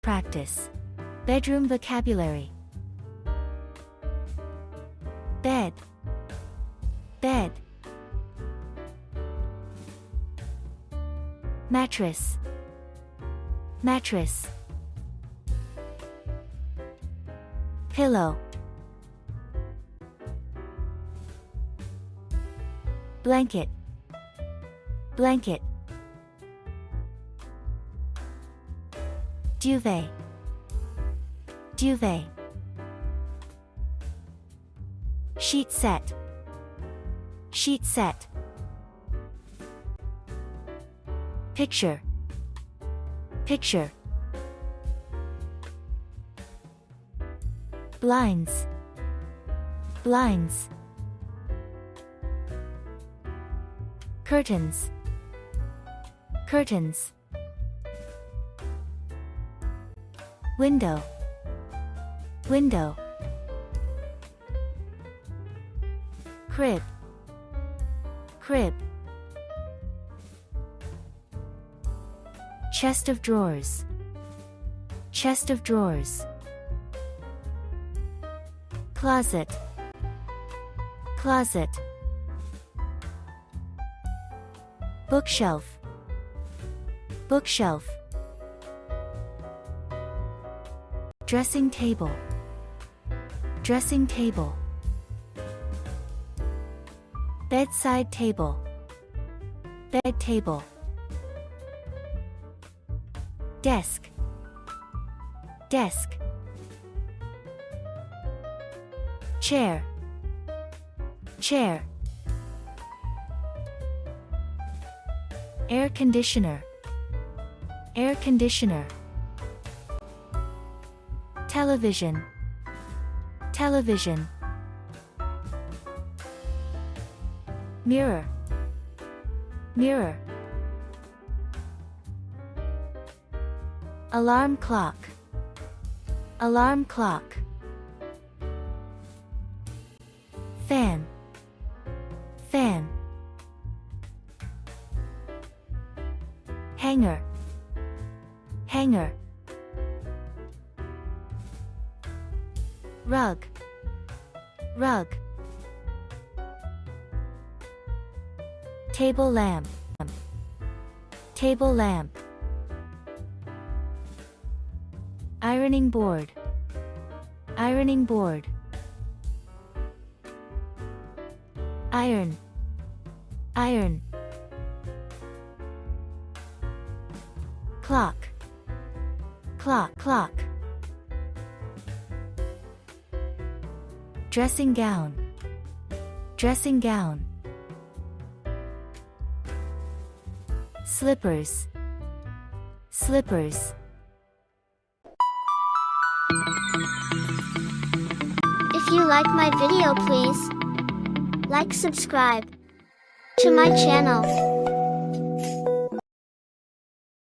Practice. Bedroom vocabulary. Bed. Bed. Mattress. Mattress. Pillow. Blanket. Blanket. Duvet. Duvet. Sheet set. Sheet set. Picture. Picture. Blinds. Blinds. Curtains. Curtains. Window. Window. Crib. Crib. Chest of drawers. Chest of drawers. Closet. Closet. Bookshelf. Bookshelf. Dressing table. Dressing table. Bedside table. Bed table. Desk. Desk. Chair. Chair. Air conditioner. Air conditioner. Television. Television. Mirror. Mirror. Alarm clock. Alarm clock. Fan. Fan. Hanger. Hanger. Rug. Rug. Table lamp. Table lamp. Ironing board. Ironing board. Iron. Iron. Clock. Clock. Clock. Dressing gown. Dressing gown. Slippers. Slippers. If you like my video, please like, subscribe to my channel.